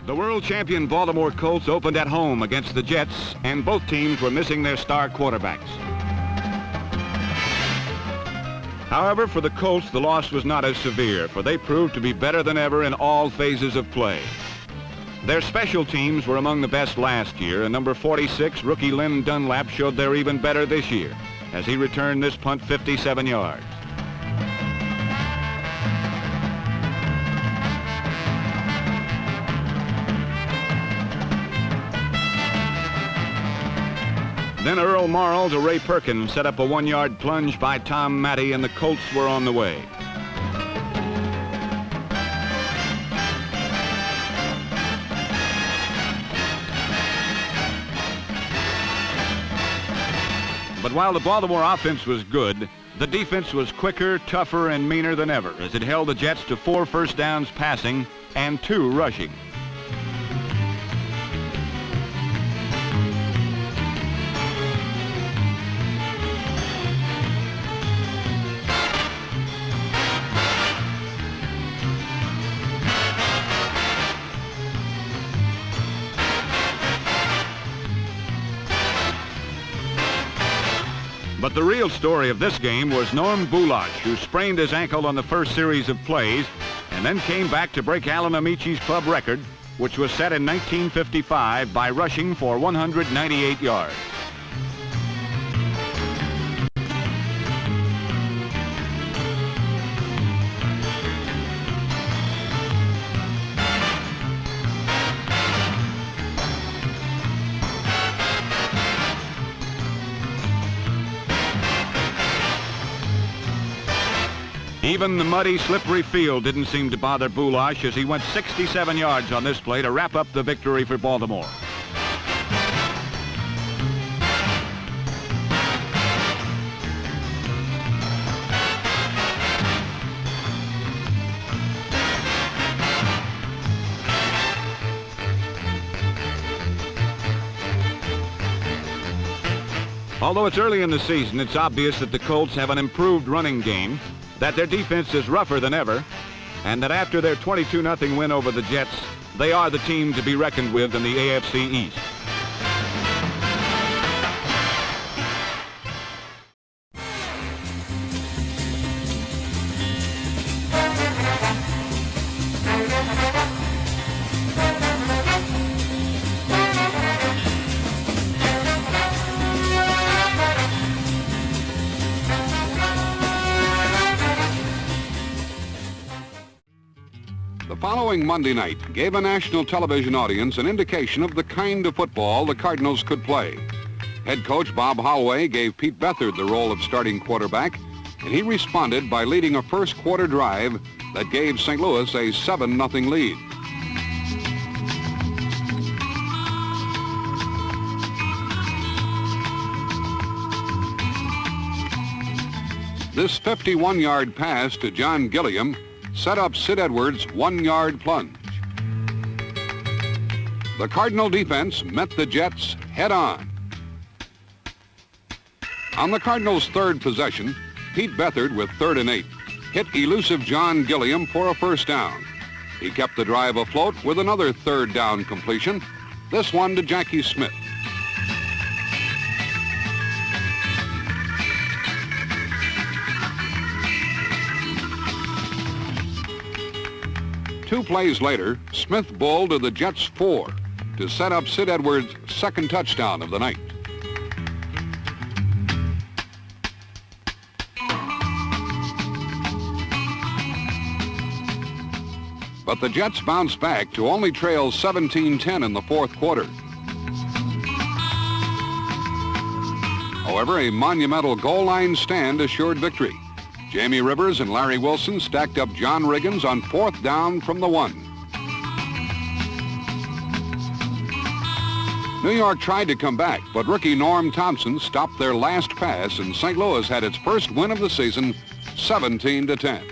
The world champion Baltimore Colts opened at home against the Jets, and both teams were missing their star quarterbacks. However, for the Colts, the loss was not as severe, for they proved to be better than ever in all phases of play. Their special teams were among the best last year, and number 46, rookie Lynn Dunlap, showed they're even better this year, as he returned this punt 57 yards. Then Earl Morrill to Ray Perkins set up a 1-yard plunge by Tom Matty, and the Colts were on the way. But while the Baltimore offense was good, the defense was quicker, tougher, and meaner than ever, as it held the Jets to 4 first downs passing and 2 rushing. But the real story of this game was Norm Bulash, who sprained his ankle on the first series of plays and then came back to break Alan Amici's club record, which was set in 1955 by rushing for 198 yards. Even the muddy, slippery field didn't seem to bother Bulash, as he went 67 yards on this play to wrap up the victory for Baltimore. Although it's early in the season, it's obvious that the Colts have an improved running game, that their defense is rougher than ever, and that after their 22-0 win over the Jets, they are the team to be reckoned with in the AFC East. The following Monday night gave a national television audience an indication of the kind of football the Cardinals could play. Head coach Bob Holloway gave Pete Beathard the role of starting quarterback, and he responded by leading a first quarter drive that gave St. Louis a 7-0 lead. This 51-yard pass to John Gilliam set up Sid Edwards' 1-yard plunge. The Cardinal defense met the Jets head-on. On the Cardinals' third possession, Pete Beathard, with 3rd and 8, hit elusive John Gilliam for a first down. He kept the drive afloat with another 3rd down completion, this one to Jackie Smith. Two plays later, Smith bowled to the Jets' 4 to set up Sid Edwards' 2nd touchdown of the night. But the Jets bounced back to only trail 17-10 in the 4th quarter. However, a monumental goal line stand assured victory. Jamie Rivers and Larry Wilson stacked up John Riggins on 4th down from the 1. New York tried to come back, but rookie Norm Thompson stopped their last pass, and St. Louis had its first win of the season, 17-10.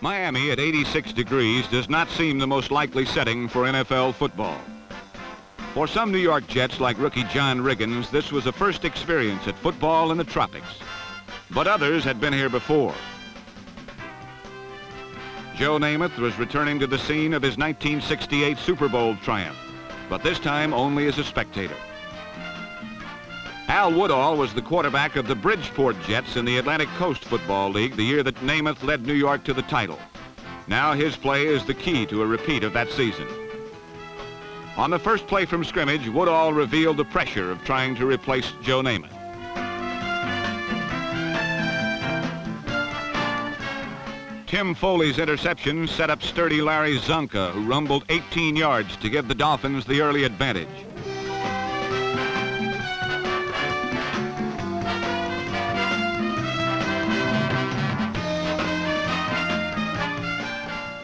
Miami at 86 degrees does not seem the most likely setting for NFL football. For some New York Jets like rookie John Riggins, this was a first experience at football in the tropics. But others had been here before. Joe Namath was returning to the scene of his 1968 Super Bowl triumph, but this time only as a spectator. Al Woodall was the quarterback of the Bridgeport Jets in the Atlantic Coast Football League the year that Namath led New York to the title. Now his play is the key to a repeat of that season. On the first play from scrimmage, Woodall revealed the pressure of trying to replace Joe Namath. Tim Foley's interception set up sturdy Larry Zonka, who rumbled 18 yards to give the Dolphins the early advantage.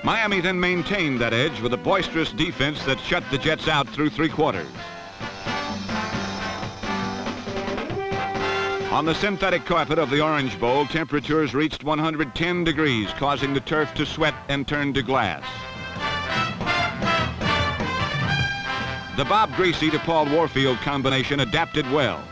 Miami then maintained that edge with a boisterous defense that shut the Jets out through three quarters. On the synthetic carpet of the Orange Bowl, temperatures reached 110 degrees, causing the turf to sweat and turn to glass. The Bob Greasy to Paul Warfield combination adapted well.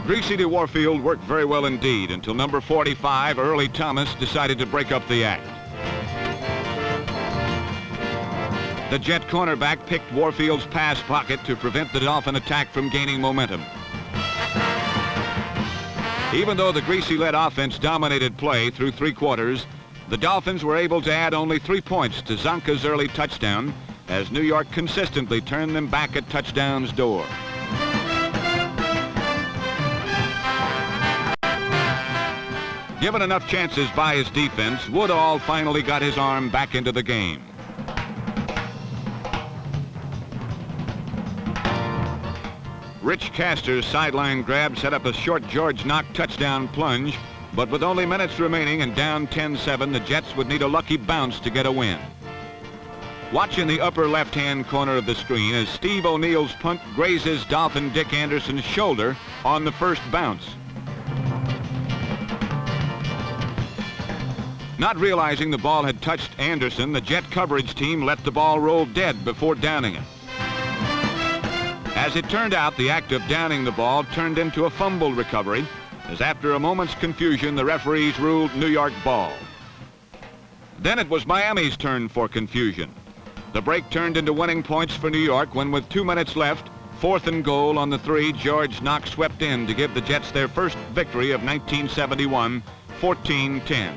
Greasy to Warfield worked very well indeed until number 45, Early Thomas, decided to break up the act. The Jet cornerback picked Warfield's pass pocket to prevent the Dolphin attack from gaining momentum. Even though the Greasy-led offense dominated play through three quarters, the Dolphins were able to add only 3 points to Zonka's early touchdown as New York consistently turned them back at touchdown's door. Given enough chances by his defense, Woodall finally got his arm back into the game. Rich Castor's sideline grab set up a short George Knock touchdown plunge, but with only minutes remaining and down 10-7, the Jets would need a lucky bounce to get a win. Watch in the upper left-hand corner of the screen as Steve O'Neill's punt grazes Dolphin Dick Anderson's shoulder on the first bounce. Not realizing the ball had touched Anderson, the Jet coverage team let the ball roll dead before downing it. As it turned out, the act of downing the ball turned into a fumble recovery, as after a moment's confusion, the referees ruled New York ball. Then it was Miami's turn for confusion. The break turned into winning points for New York when, with 2 minutes left, 4th and goal on the 3, George Knock swept in to give the Jets their first victory of 1971, 14-10.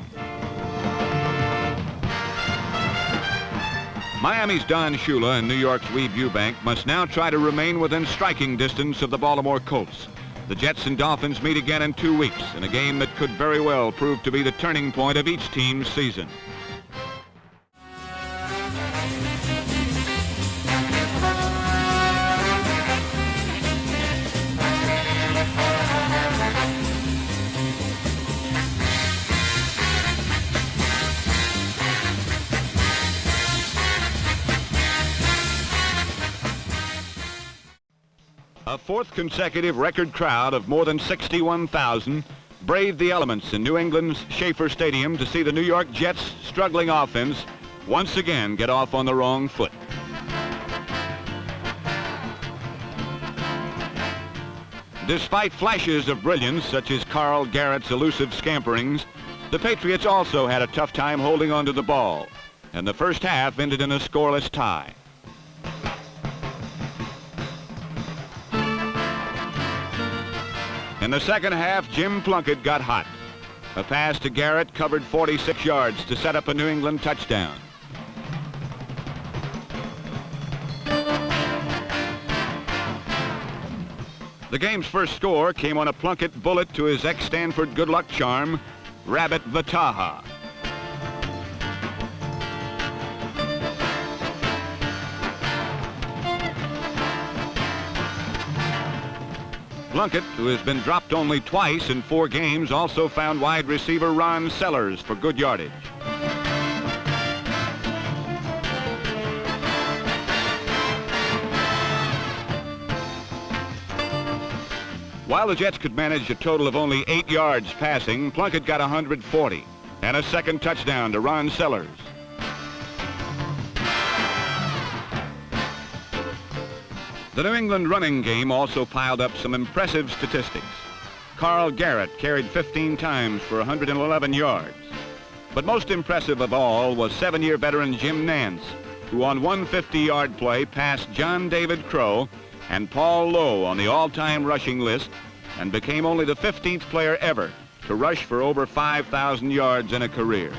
Miami's Don Shula and New York's Weeb Eubank must now try to remain within striking distance of the Baltimore Colts. The Jets and Dolphins meet again in 2 weeks in a game that could very well prove to be the turning point of each team's season. A fourth consecutive record crowd of more than 61,000 braved the elements in New England's Schaefer Stadium to see the New York Jets' struggling offense once again get off on the wrong foot. Despite flashes of brilliance such as Carl Garrett's elusive scamperings, the Patriots also had a tough time holding onto the ball, and the first half ended in a scoreless tie. In the second half, Jim Plunkett got hot. A pass to Garrett covered 46 yards to set up a New England touchdown. The game's first score came on a Plunkett bullet to his ex-Stanford good luck charm, Rabbit Vataha. Plunkett, who has been dropped only twice in 4 games, also found wide receiver Ron Sellers for good yardage. While the Jets could manage a total of only 8 yards passing, Plunkett got 140 and a second touchdown to Ron Sellers. The New England running game also piled up some impressive statistics. Carl Garrett carried 15 times for 111 yards. But most impressive of all was 7-year veteran Jim Nance, who on one 50-yard play passed John David Crow and Paul Lowe on the all-time rushing list and became only the 15th player ever to rush for over 5,000 yards in a career.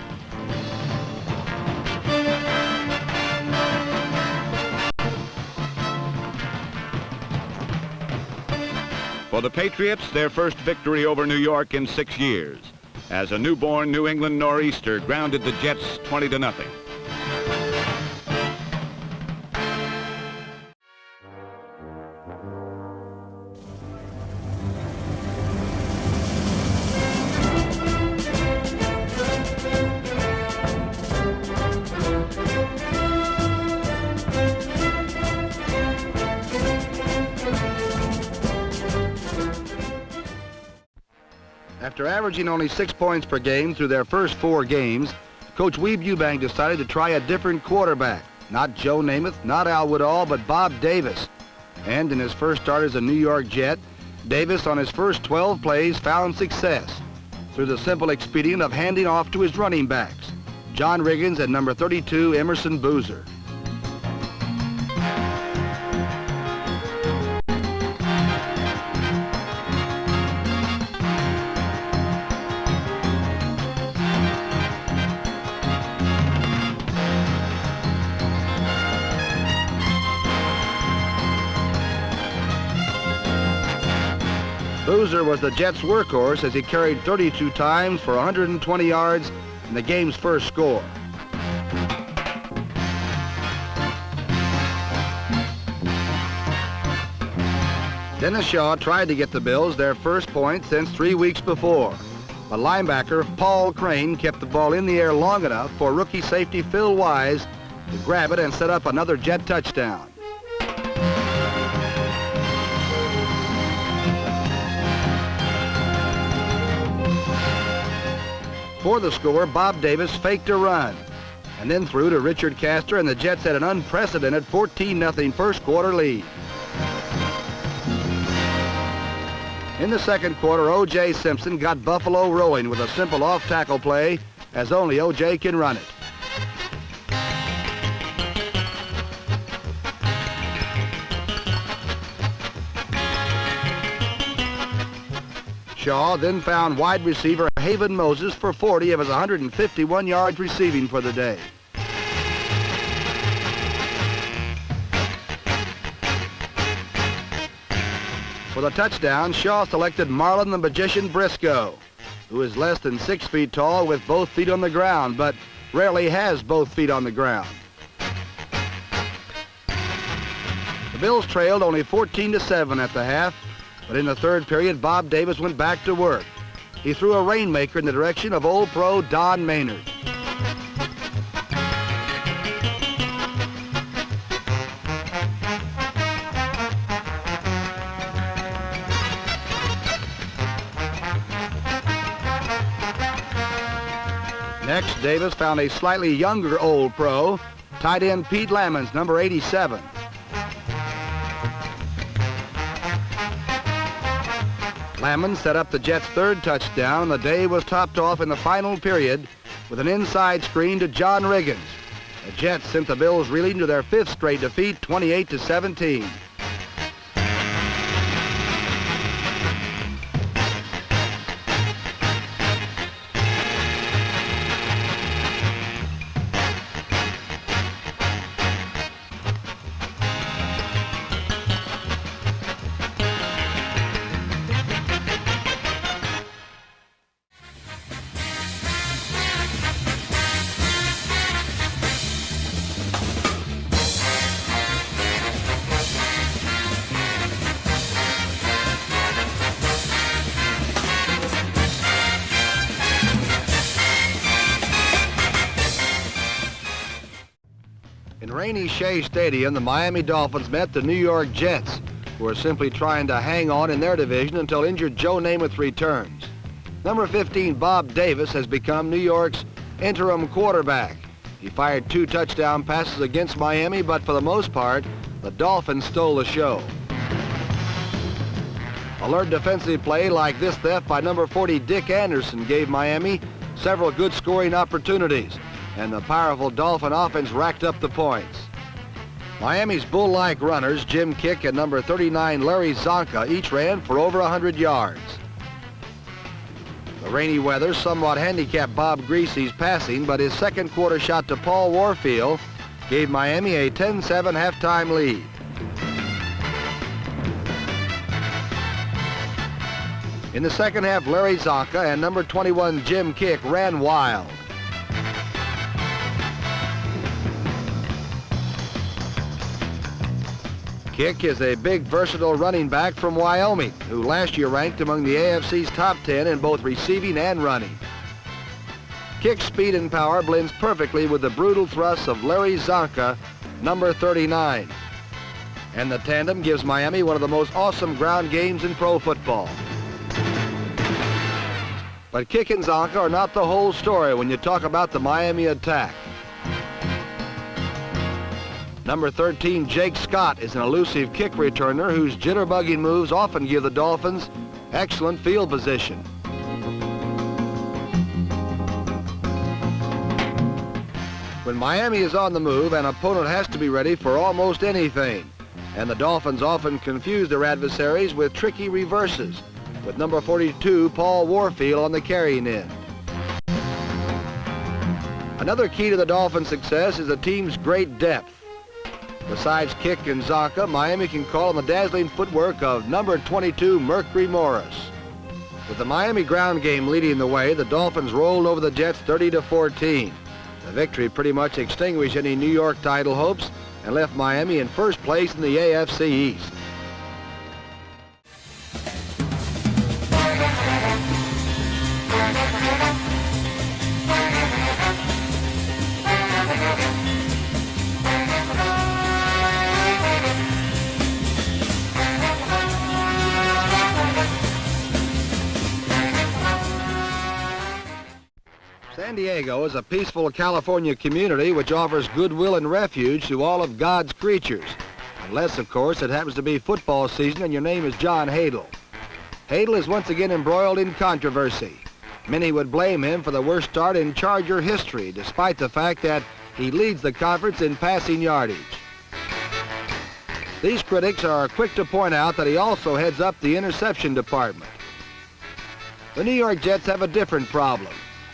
For the Patriots, their first victory over New York in 6 years, as a newborn New England nor'easter grounded the Jets 20-0. After averaging only 6 points per game through their first 4 games, Coach Weeb Eubank decided to try a different quarterback. Not Joe Namath, not Al Woodall, but Bob Davis. And in his first start as a New York Jet, Davis on his first 12 plays found success through the simple expedient of handing off to his running backs, John Riggins and number 32, Emerson Boozer. Boozer was the Jets' workhorse as he carried 32 times for 120 yards in the game's first score. Dennis Shaw tried to get the Bills their first point since 3 weeks before, but linebacker Paul Crane kept the ball in the air long enough for rookie safety Phil Wise to grab it and set up another Jet touchdown. For the score, Bob Davis faked a run and then threw to Richard Castor, and the Jets had an unprecedented 14-0 first quarter lead. In the second quarter, O.J. Simpson got Buffalo rolling with a simple off-tackle play, as only O.J. can run it. Shaw then found wide receiver Haven Moses for 40 of his 151 yards receiving for the day. For the touchdown, Shaw selected Marlon the Magician Briscoe, who is less than 6 feet tall with both feet on the ground, but rarely has both feet on the ground. The Bills trailed only 14-7 at the half, but in the third period, Bob Davis went back to work. He threw a rainmaker in the direction of old pro Don Maynard. Next, Davis found a slightly younger old pro, tight end Pete Lamons, number 87. Lamons set up the Jets' third touchdown, and the day was topped off in the final period with an inside screen to John Riggins. The Jets sent the Bills reeling to their 5th straight defeat, 28-17. In rainy Shea Stadium, the Miami Dolphins met the New York Jets, who are simply trying to hang on in their division until injured Joe Namath returns. Number 15, Bob Davis, has become New York's interim quarterback. He fired 2 touchdown passes against Miami, but for the most part, the Dolphins stole the show. Alert defensive play like this theft by number 40, Dick Anderson, gave Miami several good scoring opportunities, and the powerful Dolphin offense racked up the points. Miami's bull-like runners, Jim Kick and number 39, Larry Zonka, each ran for over 100 yards. The rainy weather somewhat handicapped Bob Greasy's passing, but his second quarter shot to Paul Warfield gave Miami a 10-7 halftime lead. In the second half, Larry Zonka and number 21, Jim Kick, ran wild. Kick is a big, versatile running back from Wyoming, who last year ranked among the AFC's top 10 in both receiving and running. Kick's speed and power blends perfectly with the brutal thrusts of Larry Zonka, number 39. And the tandem gives Miami one of the most awesome ground games in pro football. But Kick and Zonka are not the whole story when you talk about the Miami attack. Number 13, Jake Scott, is an elusive kick returner whose jitterbugging moves often give the Dolphins excellent field position. When Miami is on the move, an opponent has to be ready for almost anything, and the Dolphins often confuse their adversaries with tricky reverses, with number 42, Paul Warfield, on the carrying end. Another key to the Dolphins' success is the team's great depth. Besides Kick and Zonka, Miami can call on the dazzling footwork of number 22, Mercury Morris. With the Miami ground game leading the way, the Dolphins rolled over the Jets 30-14. The victory pretty much extinguished any New York title hopes and left Miami in first place in the AFC East. San Diego is a peaceful California community which offers goodwill and refuge to all of God's creatures. Unless, of course, it happens to be football season and your name is John Hadle. Hadle is once again embroiled in controversy. Many would blame him for the worst start in Charger history, despite the fact that he leads the conference in passing yardage. These critics are quick to point out that he also heads up the interception department. The New York Jets have a different problem.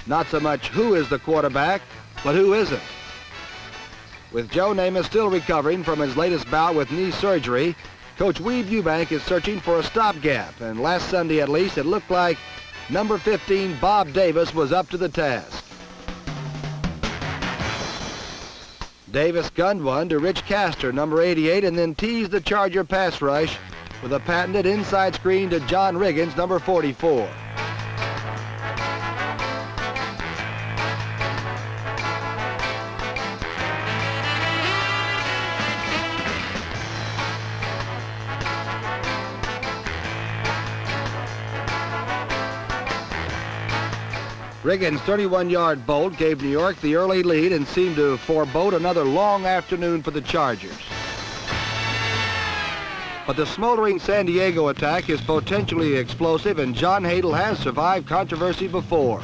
Not so much who is the quarterback, but who isn't. With Joe Namath still recovering from his latest bout with knee surgery, Coach Weeb Ewbank is searching for a stopgap, and last Sunday at least it looked like number 15, Bob Davis, was up to the task. Davis gunned one to Rich Castor, number 88, and then teased the Charger pass rush with a patented inside screen to John Riggins, number 44. Riggins' 31-yard bolt gave New York the early lead and seemed to forebode another long afternoon for the Chargers. But the smoldering San Diego attack is potentially explosive, and John Hadle has survived controversy before.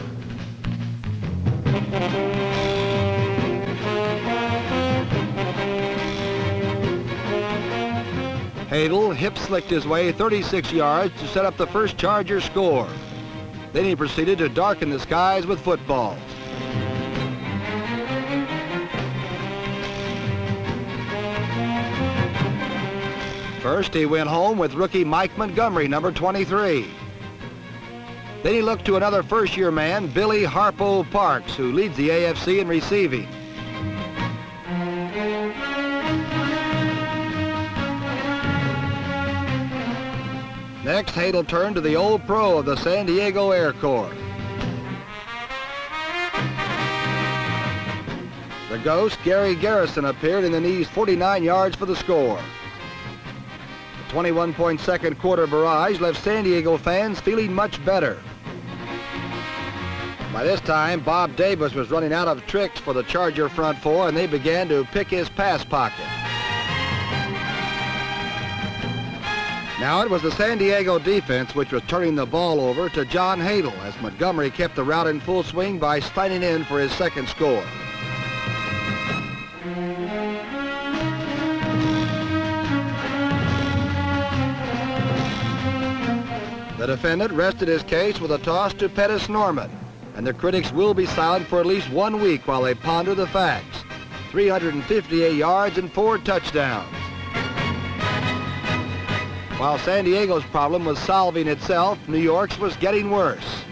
Hadle hip-slicked his way 36 yards to set up the first Charger score. Then he proceeded to darken the skies with footballs. First, he went home with rookie Mike Montgomery, number 23. Then he looked to another first-year man, Billy Harpo Parks, who leads the AFC in receiving. Next, Hadle turned to the old pro of the San Diego Air Corps. The ghost, Gary Garrison, appeared and then eased 49 yards for the score. The 21-point second quarter barrage left San Diego fans feeling much better. By this time, Bob Davis was running out of tricks for the Charger front four, and they began to pick his pass pocket. Now it was the San Diego defense which was turning the ball over to John Hadel as Montgomery kept the route in full swing by sliding in for his second score. The defendant rested his case with a toss to Pettis Norman, and the critics will be silent for at least 1 week while they ponder the facts. 358 yards and 4 touchdowns. While San Diego's problem was solving itself, New York's was getting worse.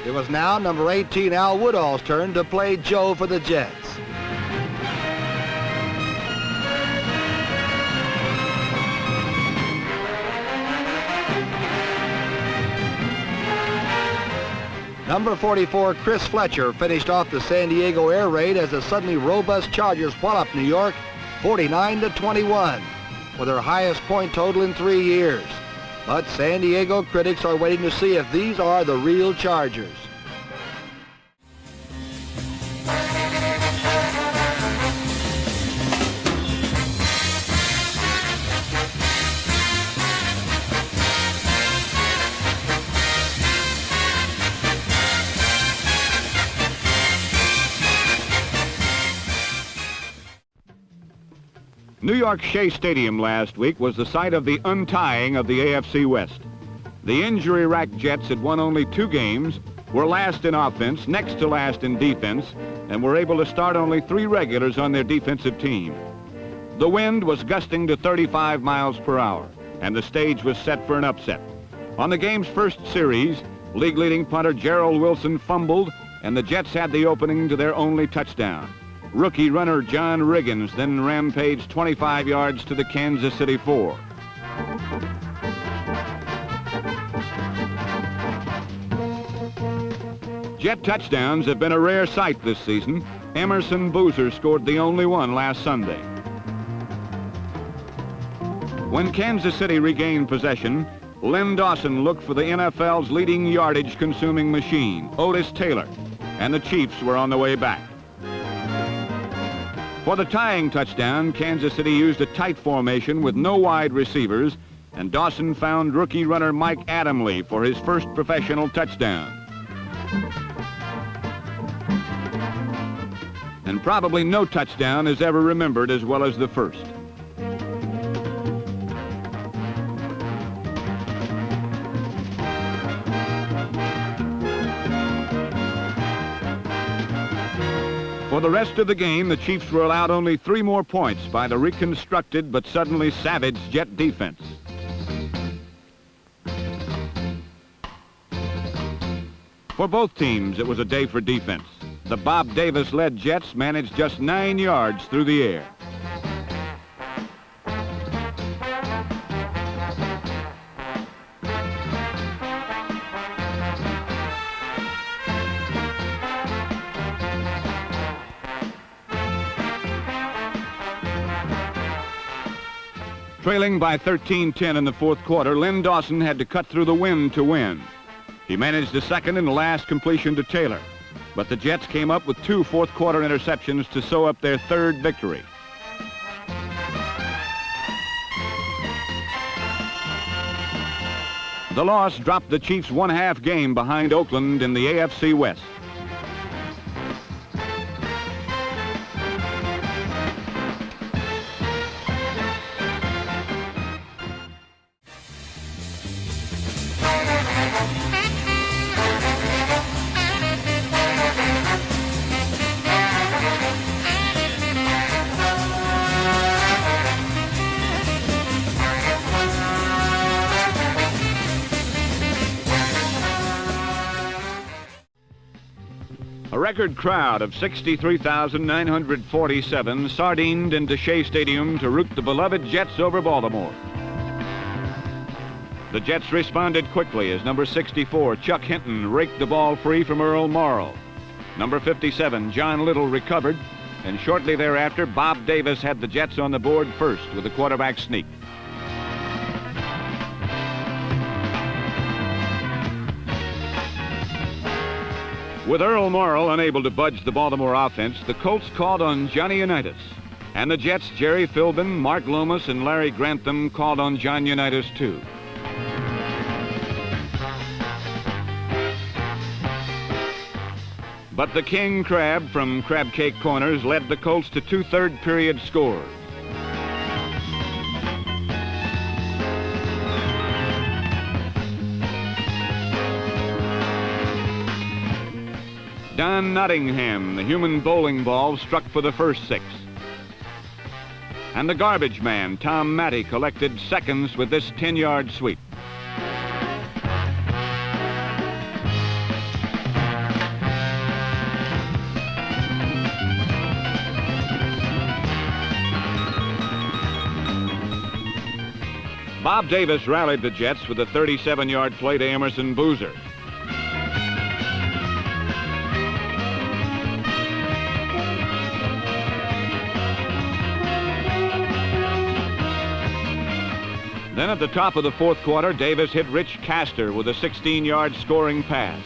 It was now number 18 Al Woodall's turn to play Joe for the Jets. Number 44, Chris Fletcher, finished off the San Diego air raid as the suddenly robust Chargers walloped New York 49-21 for their highest point total in 3 years. But San Diego critics are waiting to see if these are the real Chargers. New York's Shea Stadium last week was the site of the untying of the AFC West. The injury-racked Jets had won only 2 games, were last in offense, next to last in defense, and were able to start only 3 regulars on their defensive team. The wind was gusting to 35 miles per hour, and the stage was set for an upset. On the game's first series, league-leading punter Gerald Wilson fumbled, and the Jets had the opening to their only touchdown. Rookie runner John Riggins then rampaged 25 yards to the Kansas City 4. Jet touchdowns have been a rare sight this season. Emerson Boozer scored the only one last Sunday. When Kansas City regained possession, Len Dawson looked for the NFL's leading yardage-consuming machine, Otis Taylor, and the Chiefs were on the way back. For the tying touchdown, Kansas City used a tight formation with no wide receivers, and Dawson found rookie runner Mike Adamle for his first professional touchdown. And probably no touchdown is ever remembered as well as the first. For the rest of the game, the Chiefs were allowed only 3 more points by the reconstructed but suddenly savage Jet defense. For both teams, it was a day for defense. The Bob Davis-led Jets managed just 9 yards through the air. Trailing by 13-10 in the fourth quarter, Len Dawson had to cut through the wind to win. He managed the second and the last completion to Taylor, but the Jets came up with 2 fourth-quarter interceptions to sew up their 3rd victory. The loss dropped the Chiefs 1/2 game behind Oakland in the AFC West. A record crowd of 63,947 sardined into Shea Stadium to root the beloved Jets over Baltimore. The Jets responded quickly as number 64, Chuck Hinton, raked the ball free from Earl Morrall. Number 57, John Little, recovered, and shortly thereafter, Bob Davis had the Jets on the board first with a quarterback sneak. With Earl Morrall unable to budge the Baltimore offense, the Colts called on Johnny Unitas. And the Jets' Jerry Philbin, Mark Lomas, and Larry Grantham called on John Unitas, too. But the King Crab from Crab Cake Corners led the Colts to 2 third-period scores. Don Nottingham, the human bowling ball, struck for the first 6. And the garbage man, Tom Matty, collected seconds with this 10-yard sweep. Bob Davis rallied the Jets with a 37-yard play to Emerson Boozer. Then at the top of the 4th quarter, Davis hit Rich Castor with a 16-yard scoring pass.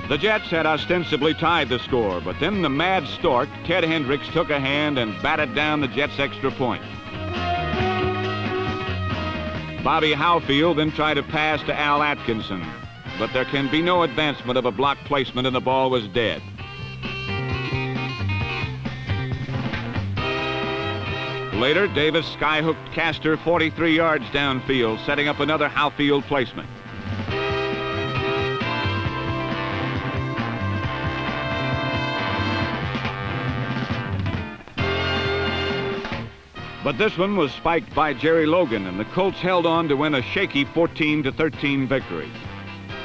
The Jets had ostensibly tied the score, but then the mad stork, Ted Hendricks, took a hand and batted down the Jets' extra point. Bobby Howfield then tried to pass to Al Atkinson, but there can be no advancement of a block placement and the ball was dead. Later, Davis skyhooked Castor 43 yards downfield, setting up another Howfield placement. But this one was spiked by Jerry Logan, and the Colts held on to win a shaky 14-13 victory.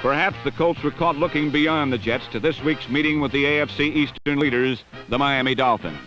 Perhaps the Colts were caught looking beyond the Jets to this week's meeting with the AFC Eastern leaders, the Miami Dolphins.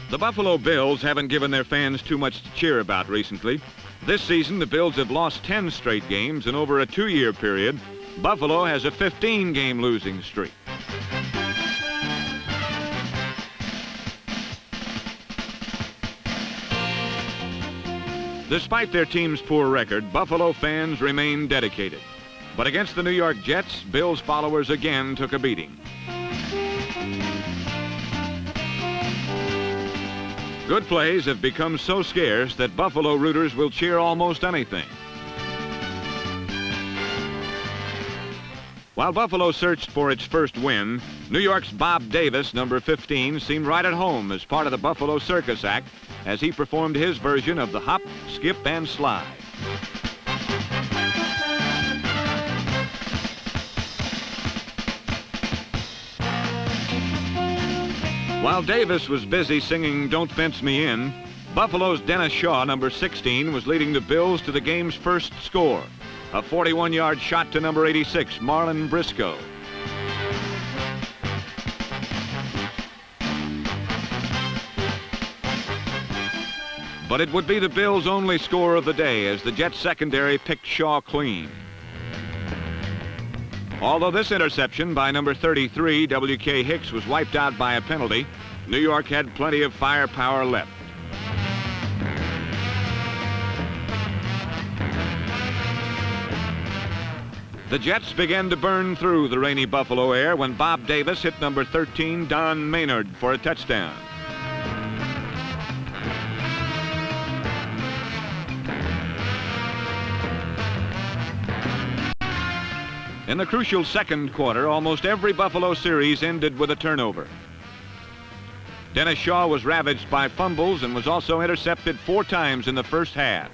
The Buffalo Bills haven't given their fans too much to cheer about recently. This season, the Bills have lost 10 straight games, and over a 2-year period, Buffalo has a 15-game losing streak. Despite their team's poor record, Buffalo fans remain dedicated. But against the New York Jets, Bills followers again took a beating. Good plays have become so scarce that Buffalo rooters will cheer almost anything. While Buffalo searched for its first win, New York's Bob Davis, number 15, seemed right at home as part of the Buffalo Circus Act as he performed his version of the hop, skip, and slide. While Davis was busy singing Don't Fence Me In, Buffalo's Dennis Shaw, number 16, was leading the Bills to the game's first score, a 41-yard shot to number 86, Marlon Briscoe. But it would be the Bills' only score of the day as the Jets secondary picked Shaw clean. Although this interception by number 33, W.K. Hicks, was wiped out by a penalty, New York had plenty of firepower left. The Jets began to burn through the rainy Buffalo air when Bob Davis hit number 13, Don Maynard, for a touchdown. In the crucial second quarter, almost every Buffalo series ended with a turnover. Dennis Shaw was ravaged by fumbles and was also intercepted 4 times in the first half.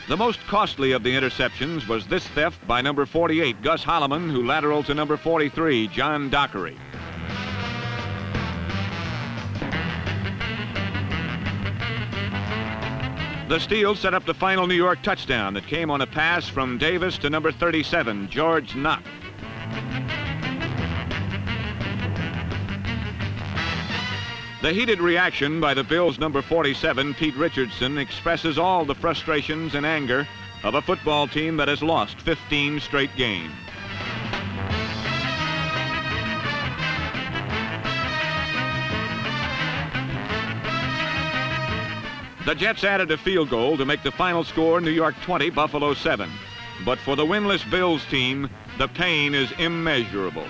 The most costly of the interceptions was this theft by number 48, Gus Holloman, who lateraled to number 43, John Dockery. The steal set up the final New York touchdown that came on a pass from Davis to number 37, George Knock. The heated reaction by the Bills' number 47, Pete Richardson, expresses all the frustrations and anger of a football team that has lost 15 straight games. The Jets added a field goal to make the final score New York 20, Buffalo 7. But for the winless Bills team, the pain is immeasurable.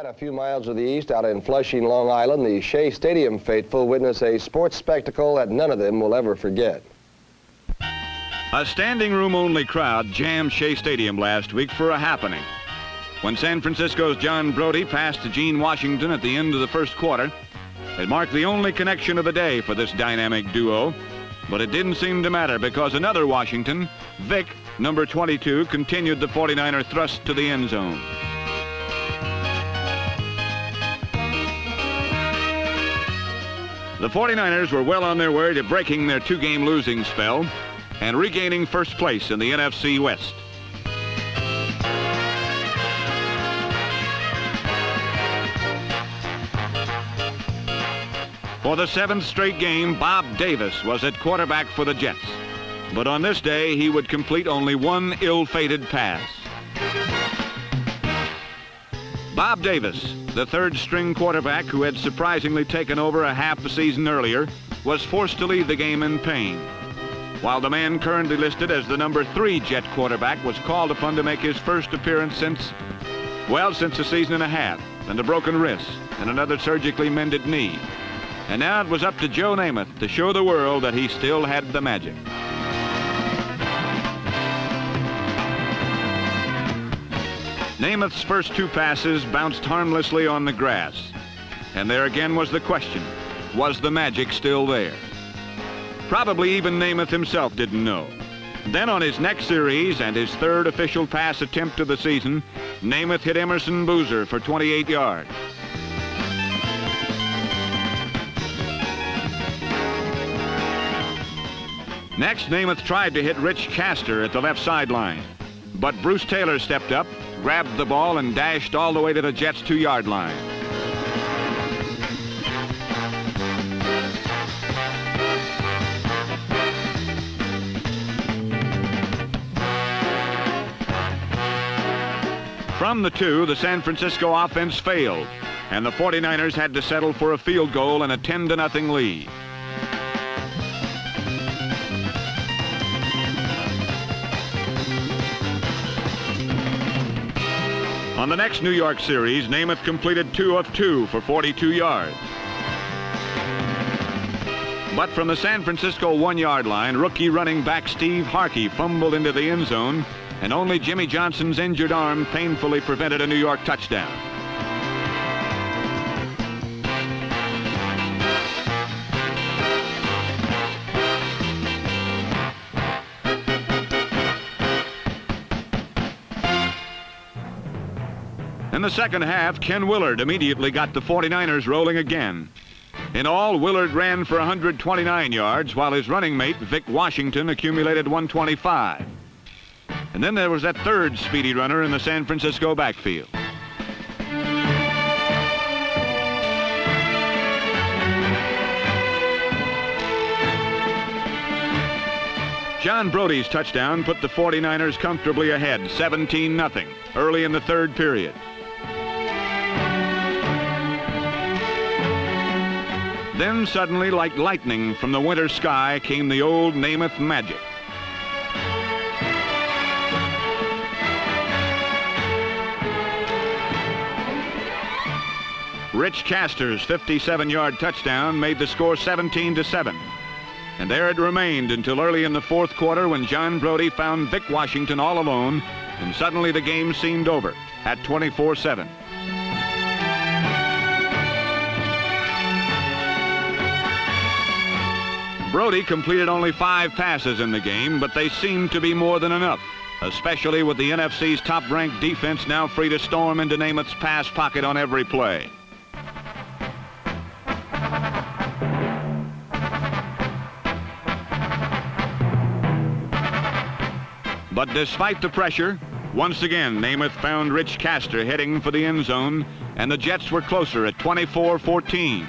A few miles to the east, out in Flushing, Long Island, the Shea Stadium faithful witness a sports spectacle that none of them will ever forget. A standing room only crowd jammed Shea Stadium last week for a happening. When San Francisco's John Brody passed to Gene Washington at the end of the first quarter, it marked the only connection of the day for this dynamic duo. But it didn't seem to matter because another Washington, Vic, number 22, continued the 49er thrust to the end zone. The 49ers were well on their way to breaking their two-game losing spell and regaining first place in the NFC West. For the seventh straight game, Bob Davis was at quarterback for the Jets. But on this day, he would complete only one ill-fated pass. Bob Davis, the third-string quarterback who had surprisingly taken over a half a season earlier, was forced to leave the game in pain, while the man currently listed as the number 3 Jet quarterback was called upon to make his first appearance since a season and a half, and a broken wrist and another surgically mended knee. And now it was up to Joe Namath to show the world that he still had the magic. Namath's first two passes bounced harmlessly on the grass. And there again was the question, was the magic still there? Probably even Namath himself didn't know. Then on his next series and his third official pass attempt of the season, Namath hit Emerson Boozer for 28 yards. Next, Namath tried to hit Rich Castor at the left sideline. But Bruce Taylor stepped up, grabbed the ball, and dashed all the way to the Jets' 2-yard line. From the 2, the San Francisco offense failed, and the 49ers had to settle for a field goal and a 10-0 lead. On the next New York series, Namath completed 2 of 2 for 42 yards. But from the San Francisco 1-yard line, rookie running back Steve Harkey fumbled into the end zone, and only Jimmy Johnson's injured arm painfully prevented a New York touchdown. In the second half, Ken Willard immediately got the 49ers rolling again. In all, Willard ran for 129 yards, while his running mate, Vic Washington, accumulated 125. And then there was that third speedy runner in the San Francisco backfield. John Brody's touchdown put the 49ers comfortably ahead, 17-0, early in the third period. Then suddenly, like lightning from the winter sky, came the old Namath magic. Rich Castor's 57-yard touchdown made the score 17-7. And there it remained until early in the fourth quarter when John Brody found Vic Washington all alone, and suddenly the game seemed over at 24-7. Brody completed only 5 passes in the game, but they seemed to be more than enough, especially with the NFC's top-ranked defense now free to storm into Namath's pass pocket on every play. But despite the pressure, once again, Namath found Rich Castor heading for the end zone, and the Jets were closer at 24-14.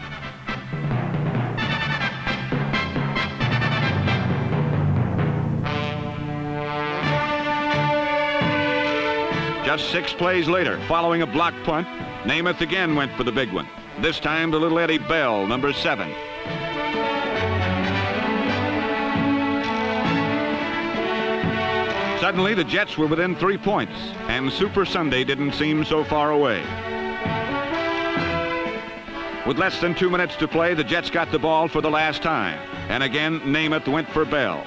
Just 6 plays later, following a block punt, Namath again went for the big one. This time to little Eddie Bell, number 7. Suddenly, the Jets were within 3 points, and Super Sunday didn't seem so far away. With less than 2 minutes to play, the Jets got the ball for the last time, and again, Namath went for Bell.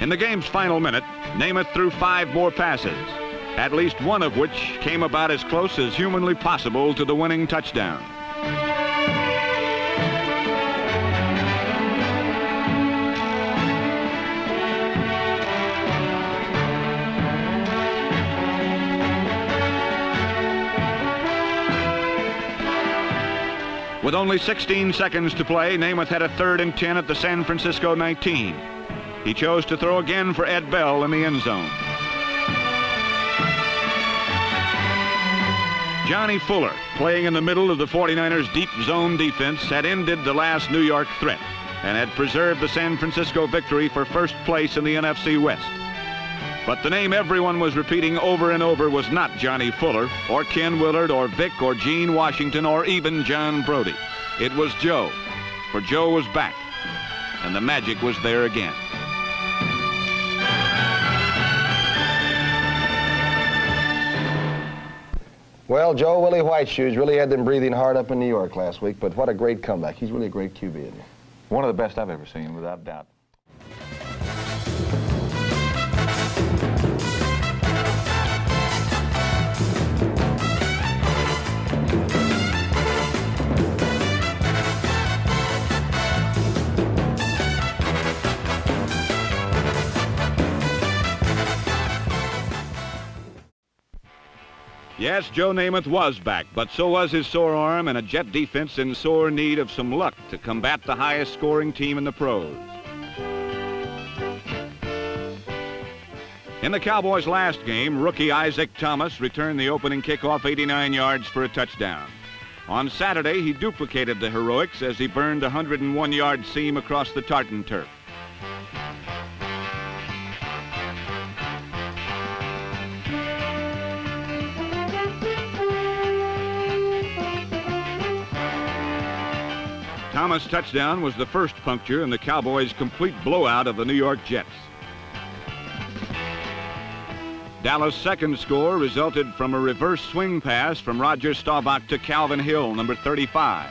In the game's final minute, Namath threw 5 more passes, at least one of which came about as close as humanly possible to the winning touchdown. With only 16 seconds to play, Namath had a 3rd and 10 at the San Francisco 19. He chose to throw again for Ed Bell in the end zone. Johnny Fuller, playing in the middle of the 49ers' deep zone defense, had ended the last New York threat and had preserved the San Francisco victory for first place in the NFC West. But the name everyone was repeating over and over was not Johnny Fuller or Ken Willard or Vic or Gene Washington or even John Brody. It was Joe, for Joe was back, and the magic was there again. Well, Joe, Willie Whiteshoes really had them breathing hard up in New York last week, but what a great comeback. He's really a great QB, isn't he? One of the best I've ever seen, without doubt. Yes, Joe Namath was back, but so was his sore arm and a Jet defense in sore need of some luck to combat the highest scoring team in the pros. In the Cowboys' last game, rookie Isaac Thomas returned the opening kickoff 89 yards for a touchdown. On Saturday, he duplicated the heroics as he burned a 101-yard seam across the tartan turf. Thomas' touchdown was the first puncture in the Cowboys' complete blowout of the New York Jets. Dallas' second score resulted from a reverse swing pass from Roger Staubach to Calvin Hill, number 35.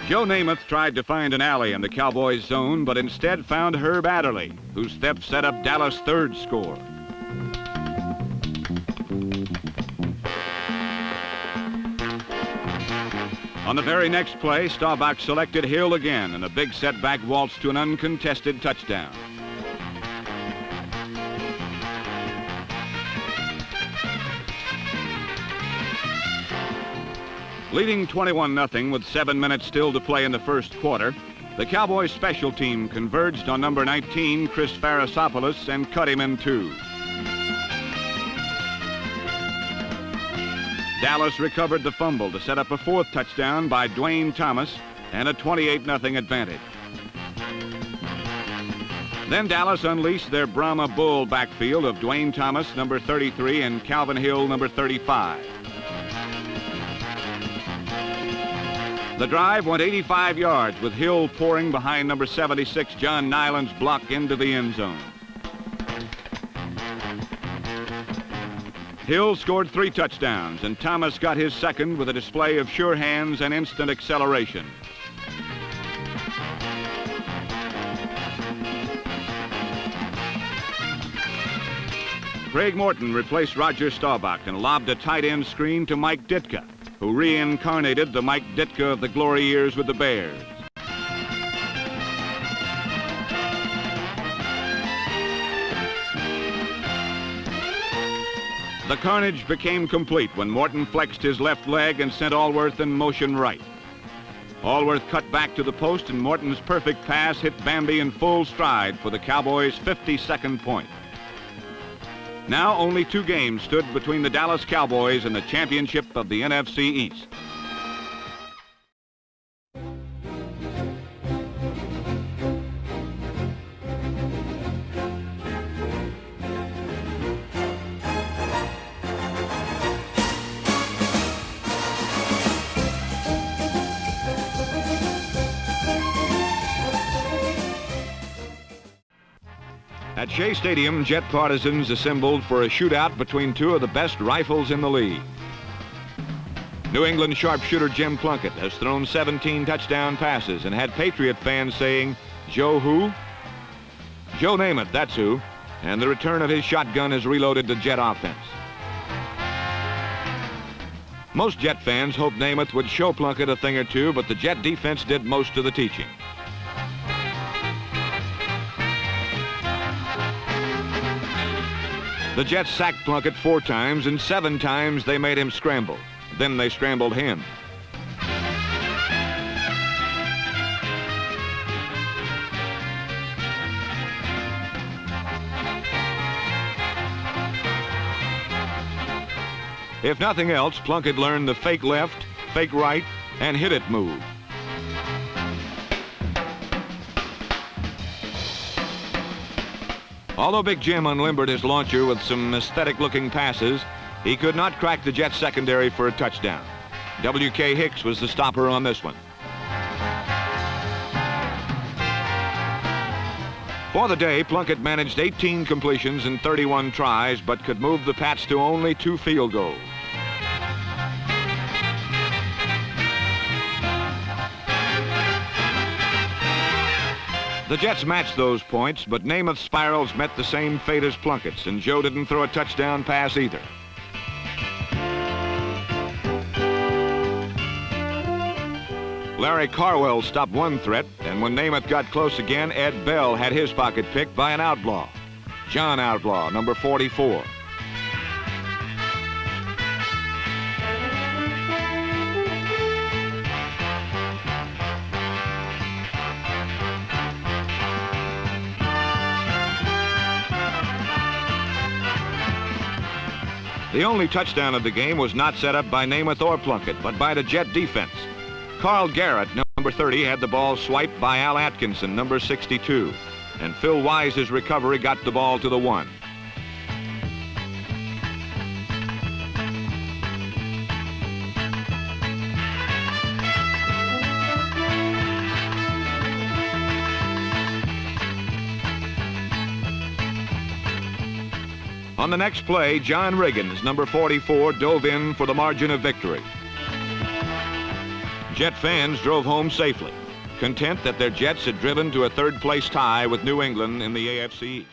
Joe Namath tried to find an alley in the Cowboys' zone, but instead found Herb Adderley, whose step set up Dallas' third score. On the very next play, Staubach selected Hill again, and a big setback waltz to an uncontested touchdown. Leading 21-0 with 7 minutes still to play in the first quarter, the Cowboys' special team converged on number 19, Chris Farasopoulos, and cut him in 2. Dallas recovered the fumble to set up a 4th touchdown by Dwayne Thomas and a 28-0 advantage. Then Dallas unleashed their Brahma Bull backfield of Dwayne Thomas, number 33, and Calvin Hill, number 35. The drive went 85 yards with Hill pouring behind number 76 John Nyland's block into the end zone. Hill scored 3 touchdowns, and Thomas got his second with a display of sure hands and instant acceleration. Craig Morton replaced Roger Staubach and lobbed a tight end screen to Mike Ditka, who reincarnated the Mike Ditka of the glory years with the Bears. The carnage became complete when Morton flexed his left leg and sent Allworth in motion right. Allworth cut back to the post, and Morton's perfect pass hit Bambi in full stride for the Cowboys' 52nd point. Now only 2 games stood between the Dallas Cowboys and the championship of the NFC East. At Shea Stadium, Jet partisans assembled for a shootout between 2 of the best rifles in the league. New England sharpshooter Jim Plunkett has thrown 17 touchdown passes and had Patriot fans saying, "Joe who?" Joe Namath, that's who. And the return of his shotgun has reloaded the Jet offense. Most Jet fans hoped Namath would show Plunkett a thing or two, but the Jet defense did most of the teaching. The Jets sacked Plunkett 4 times, and 7 times they made him scramble. Then they scrambled him. If nothing else, Plunkett learned the fake left, fake right, and hit it move. Although Big Jim unlimbered his launcher with some aesthetic-looking passes, he could not crack the Jets secondary for a touchdown. W.K. Hicks was the stopper on this one. For the day, Plunkett managed 18 completions in 31 tries, but could move the Pats to only 2 field goals. The Jets matched those points, but Namath's spirals met the same fate as Plunkett's, and Joe didn't throw a touchdown pass either. Larry Carwell stopped one threat, and when Namath got close again, Ed Bell had his pocket picked by an outlaw. John Outlaw, number 44. The only touchdown of the game was not set up by Namath or Plunkett, but by the Jet defense. Carl Garrett, number 30, had the ball swiped by Al Atkinson, number 62. And Phil Wise's recovery got the ball to the 1. On the next play, John Riggins, number 44, dove in for the margin of victory. Jet fans drove home safely, content that their Jets had driven to a 3rd-place tie with New England in the AFC East.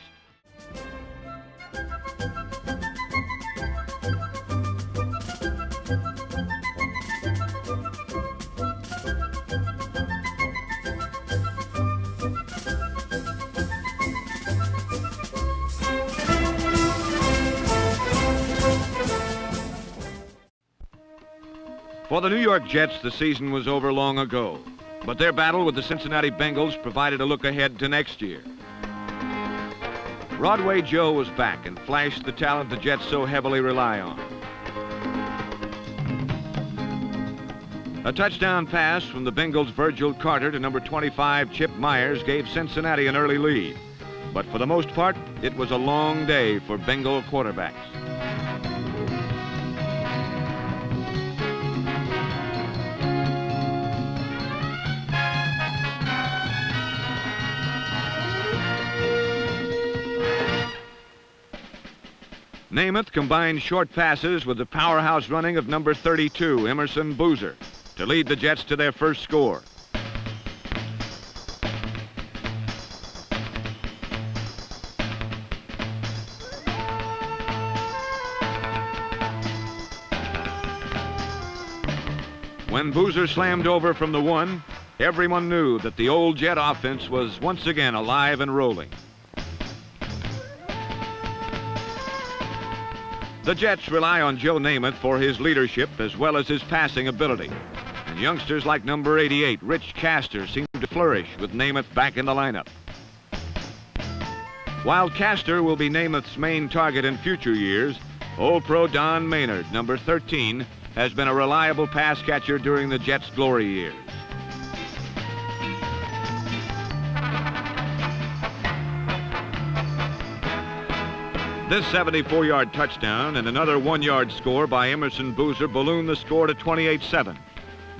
For the New York Jets, the season was over long ago, but their battle with the Cincinnati Bengals provided a look ahead to next year. Broadway Joe was back and flashed the talent the Jets so heavily rely on. A touchdown pass from the Bengals' Virgil Carter to number 25 Chip Myers gave Cincinnati an early lead, but for the most part, it was a long day for Bengal quarterbacks. Namath combined short passes with the powerhouse running of number 32, Emerson Boozer, to lead the Jets to their first score. When Boozer slammed over from the 1, everyone knew that the old Jet offense was once again alive and rolling. The Jets rely on Joe Namath for his leadership as well as his passing ability. And youngsters like number 88, Rich Castor, seem to flourish with Namath back in the lineup. While Castor will be Namath's main target in future years, old pro Don Maynard, number 13, has been a reliable pass catcher during the Jets' glory years. This 74-yard touchdown and another 1-yard score by Emerson Boozer ballooned the score to 28-7.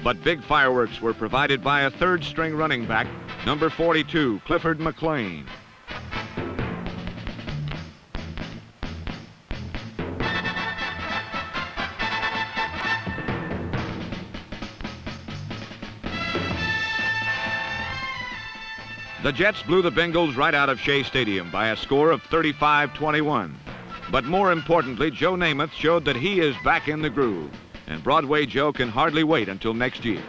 But big fireworks were provided by a third-string running back, number 42, Clifford McLean. The Jets blew the Bengals right out of Shea Stadium by a score of 35-21. But more importantly, Joe Namath showed that he is back in the groove, and Broadway Joe can hardly wait until next year.